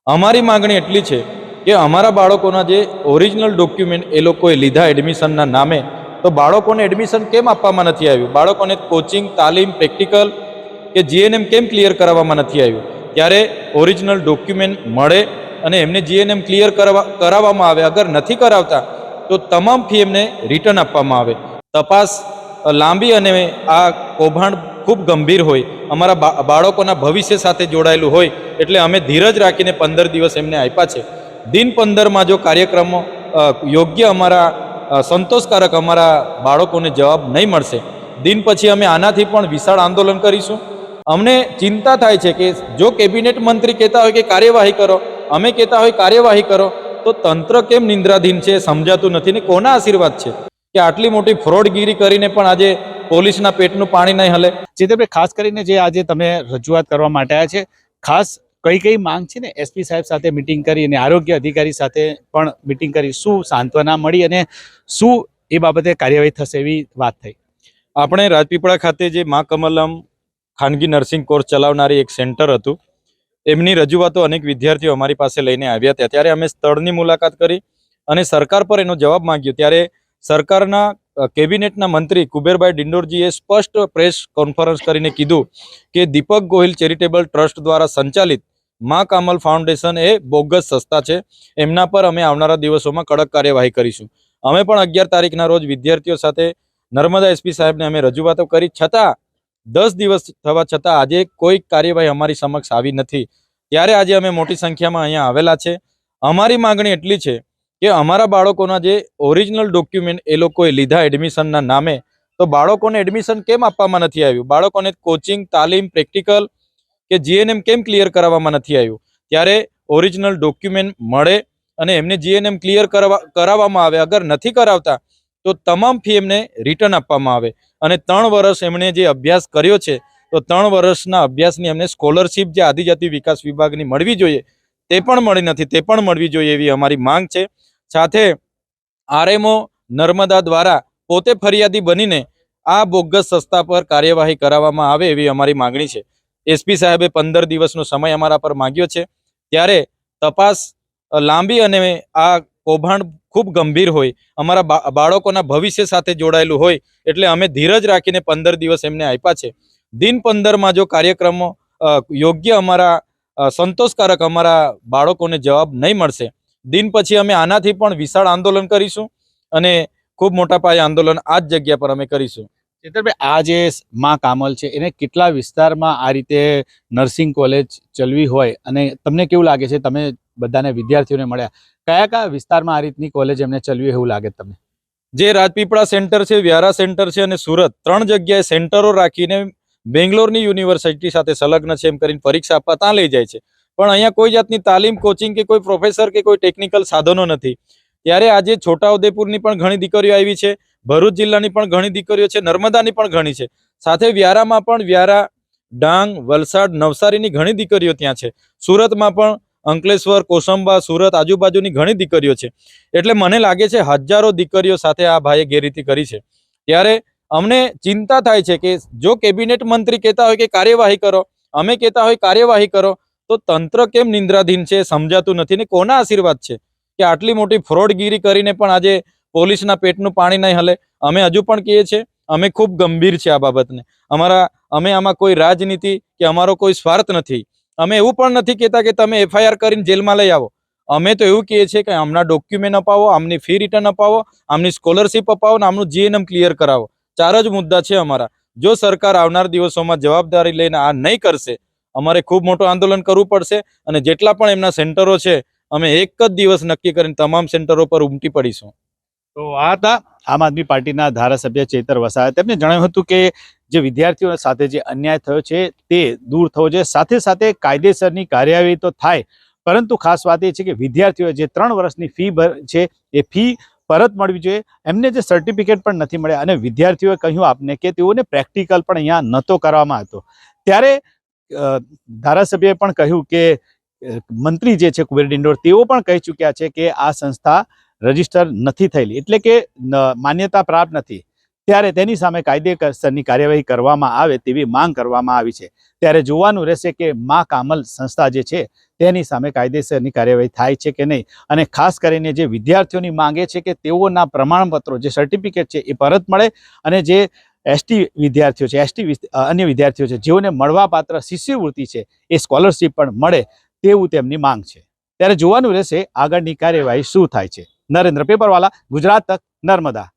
અમારી માંગણી એટલી છે કે અમારા બાળકોના જે ઓરિજિનલ ડોક્યુમેન્ટ એ લોકોએ લીધા એડમિશનના નામે, તો બાળકોને એડમિશન કેમ આપવામાં નથી આવ્યું? બાળકોને કોચિંગ, તાલીમ, પ્રેક્ટિકલ કે જીએનએમ કેમ ક્લિયર કરાવવામાં નથી આવ્યું? ત્યારે ઓરિજિનલ ડોક્યુમેન્ટ મળે અને એમને જીએનએમ ક્લિયર કરાવવામાં આવે. અગર નથી કરાવતા તો તમામ ફી એમને રિટર્ન આપવામાં આવે. તપાસ લાંબી અને આ કૌભાંડ ખૂબ ગંભીર હોય, અમારા બાળકોના ભવિષ્ય સાથે જોડાયેલું હોય, એટલે અમે ધીરજ રાખીને 15 દિવસ એમને આપ્યા છે. દિન 15માં જો કાર્યક્રમો યોગ્ય અમારા સંતોષકારક અમારા બાળકોને જવાબ નહીં મળશે, દિન પછી અમે આનાથી પણ વિશાળ આંદોલન કરીશું. અમને ચિંતા થાય છે કે જો કેબિનેટ મંત્રી કહેતા હોય કે કાર્યવાહી કરો, અમે કહેતા હોય કાર્યવાહી કરો, તો તંત્ર કેમ નિંદ્રાધીન છે સમજાતું નથી. ને કોના આશીર્વાદ છે કે આટલી મોટી ફ્રોડગીરી કરીને પણ આજે પોલીસના પેટનું પાણી નહીં હલે? ચેતરભાઈ, ખાસ કરીને જે આજે તમે રજૂઆત કરવા માટે આવ્યા છે, ખાસ કઈ માંગ છે ને? એસપી સાહેબ સાથે મિટિંગ કરી અને આરોગ્ય અધિકારી સાથે પણ મિટિંગ કરી, શું સાંત્વના મળી અને શું એ બાબતે કાર્યવાહી થશે એવી વાત થઈ? આપણે રાજપીપળા ખાતે જે મા કમલમ ખાનગી નર્સિંગ કોર્સ ચલાવનારી એક સેન્ટર હતું, એમની રજૂઆતો અનેક વિદ્યાર્થીઓ અમારી પાસે લઈને આવ્યા હતા. ત્યારે અમે સ્થળની મુલાકાત કરી અને સરકાર પર એનો જવાબ માંગ્યો. ત્યારે સરકારના કેબિનેટના મંત્રી કુબેરભાઈ ડિંડોરજીએ સ્પષ્ટ પ્રેસ કોન્ફરન્સ કરીને કીધું કે દીપક ગોહિલ ચેરિટેબલ ટ્રસ્ટ દ્વારા સંચાલિત મા કામલ ફાઉન્ડેશન એ બોગસ સંસ્થા છે. એમના પર અમે આવનારા દિવસોમાં કડક કાર્યવાહી કરીશું. અમે પણ 11 તારીખના રોજ વિદ્યાર્થીઓ સાથે નર્મદા એસપી સાહેબને અમે રજૂઆતો કરી, છતાં 10 દિવસ થવા છતાં આજે કોઈ કાર્યવાહી અમારી સમક્ષ આવી નથી. ત્યારે આજે અમે મોટી સંખ્યામાં અહીંયા આવેલા છે. અમારી માંગણી એટલી છે કે અમારા બાળકોના જે ઓરિજિનલ ડોક્યુમેન્ટ એ લોકોએ લીધા એડમિશનના નામે, તો બાળકોને એડમિશન કેમ આપવામાં નથી આવ્યું? બાળકોને કોચિંગ, તાલીમ, પ્રેક્ટિકલ કે જીએનએમ કેમ ક્લિયર કરાવવામાં નથી આવ્યું? ત્યારે ઓરિજિનલ ડોક્યુમેન્ટ મળે અને એમને જીએનએમ ક્લિયર કરાવવામાં આવે. અગર નથી કરાવતા તો તમામ ફી એમને રિટર્ન આપવામાં આવે. અને 3 વર્ષ એમણે જે અભ્યાસ કર્યો છે, તો 3 વર્ષના અભ્યાસની એમને સ્કોલરશિપ જે આદિજાતિ વિકાસ વિભાગની મળવી જોઈએ તે પણ મળી નથી. તે પણ મળવી જોઈએ એવી અમારી માંગ છે. સાથે આરએમઓ નર્મદા દ્વારા પોતે ફરિયાદી બનીને આ બોગસ સંસ્થા પર કાર્યવાહી કરાવવામાં આવે એવી અમારી માંગણી છે. એસપી સાહેબે 15 દિવસનો સમય અમારા પર માંગ્યો છે. ત્યારે તપાસ લાંબી અને આ કૌભાંડ ખૂબ ગંભીર હોય, અમારા બાળકોના ભવિષ્ય સાથે જોડાયેલું હોય, એટલે અમે ધીરજ રાખીને 15 દિવસ એમને આપ્યા છે. દિન 15માં જો કાર્યક્રમો યોગ્ય અમારા સંતોષકારક અમારા બાળકોને જવાબ નહીં મળશે, દિન પછી અમે આનાથી પણ વિશાળ આંદોલન કરીશું અને ખૂબ મોટા પાયે આંદોલન આ જ જગ્યા પર અમે કરીશું. ચેતરભાઈ, આ જે મા કામલ છે એને કેટલા વિસ્તારમાં આ રીતે નર્સિંગ કોલેજ ચલવી હોય અને તમને કેવું લાગે છે? તમે બધાને વિદ્યાર્થીઓને મળ્યા, કયા વિસ્તારમાં આ રીતની કોલેજ એમને ચલવી એવું લાગે તમને? જે રાજપીપળા સેન્ટર છે, વ્યારા સેન્ટર છે અને સુરત, 3 જગ્યાએ સેન્ટરો રાખીને બેંગ્લોરની યુનિવર્સિટી સાથે સંલગ્ન છે એમ કરીને પરીક્ષા આપવા ત્યાં લઈ જાય છે. પણ અહીંયા કોઈ જાતની તાલીમ, કોચિંગ કે કોઈ પ્રોફેસર કે કોઈ ટેકનિકલ સાધનો નથી. ત્યારે આજે છોટાઉદેપુરની પણ ઘણી દીકરીઓ આવી છે, ભરૂચ જિલ્લાની પણ ઘણી દીકરીઓ છે, નર્મદાની પણ ઘણી છે. સાથે વ્યારામાં પણ વ્યારા, ડાંગ, વલસાડ, નવસારીની ઘણી દીકરીઓ ત્યાં છે. સુરતમાં પણ અંકલેશ્વર, કોસંબા, સુરત આજુબાજુની ઘણી દીકરીઓ છે. એટલે મને લાગે છે હજારો દીકરીઓ સાથે આ ભાઈએ ગેરરીતિ કરી છે. ત્યારે અમને ચિંતા થાય છે કે જો કેબિનેટ મંત્રી કહેતા હોય કે કાર્યવાહી કરો, અમે કહેતા હોય કાર્યવાહી કરો, તો તંત્ર કેમ નિંદ્રાધીન છે સમજાતું નથી. ને કોના આશીર્વાદ છે કે આટલી મોટી ફ્રોડગીરી કરીને પણ આજે પોલીસના પેટનું પાણી નહીં હલે? અમે હજુ પણ કહીએ છીએ, અમે ખૂબ ગંભીર છે આ બાબતને. અમે આમાં કોઈ રાજનીતિ કે અમારો કોઈ સ્વાર્થ નથી. અમે એવું પણ નથી કહેતા કે તમે એફઆઈઆર કરીને જેલમાં લઈ આવો. અમે તો એવું કહીએ છીએ કે આમના ડોક્યુમેન્ટ અપાવો, આમની ફી રિટર્ન અપાવો, આમની સ્કોલરશિપ અપાવો ને આમનું જીએનએમ ક્લિયર કરાવો. 4 જ મુદ્દા છે અમારા. જો સરકાર આવનાર દિવસોમાં જવાબદારી લઈને આ નહીં કરશે, અમારે ખૂબ મોટું આંદોલન કરવું પડશે. અને જેટલા પણ એમના સેન્ટરો છે, અમે એક જ દિવસ નક્કી કરીને તમામ સેન્ટરો પર ઉમટી પડીશું. તો આ હતા આમ આદમી પાર્ટીના ધારાસભ્ય ચેતર વસાવા. તેમને જણાવ્યું હતું કે જે વિદ્યાર્થીઓ સાથે જે અન્યાય થયો છે તે દૂર થવો જોઈએ, સાથે સાથે કાયદેસરની કાર્યવાહી તો થાય, પરંતુ ખાસ વાત એ છે કે વિદ્યાર્થીઓ જે 3 વર્ષની ફી છે એ ફી પરત મળવી જોઈએ. એમને જે સર્ટિફિકેટ પણ નથી મળ્યા અને વિદ્યાર્થીઓએ કહ્યું આપને કે તેઓને પ્રેક્ટિકલ પણ અહીંયા નહોતો કરવામાં આવતો. ત્યારે ધારાસભ્યએ પણ કહ્યું કે મંત્રી જે છે કુબેર ડિંડોર, તેઓ પણ કહી ચૂક્યા છે કે આ સંસ્થા રજીસ્ટર નથી થયેલી, એટલે કે માન્યતા પ્રાપ્ત નથી. ત્યારે તેની સામે કાયદેસરની કાર્યવાહી કરવામાં આવે તેવી માંગ કરવામાં આવી છે. ત્યારે જોવાનું રહેશે કે મા કામલ સંસ્થા જે છે તેની સામે કાયદેસરની કાર્યવાહી થાય છે કે નહીં. અને ખાસ કરીને જે વિદ્યાર્થીઓની માંગે છે કે તેઓના પ્રમાણપત્રો જે સર્ટિફિકેટ છે એ પરત મળે અને જે એસટી વિદ્યાર્થીઓ છે અન્ય વિદ્યાર્થીઓ છે જેઓને મળવાપાત્ર શિષ્યવૃત્તિ છે એ સ્કોલરશીપ પણ મળે તેવું તેમની માંગ છે. ત્યારે જોવાનું રહેશે આગળની કાર્યવાહી શું થાય છે. નરેન્દ્ર પેપરવાલા, ગુજરાત તક, નર્મદા.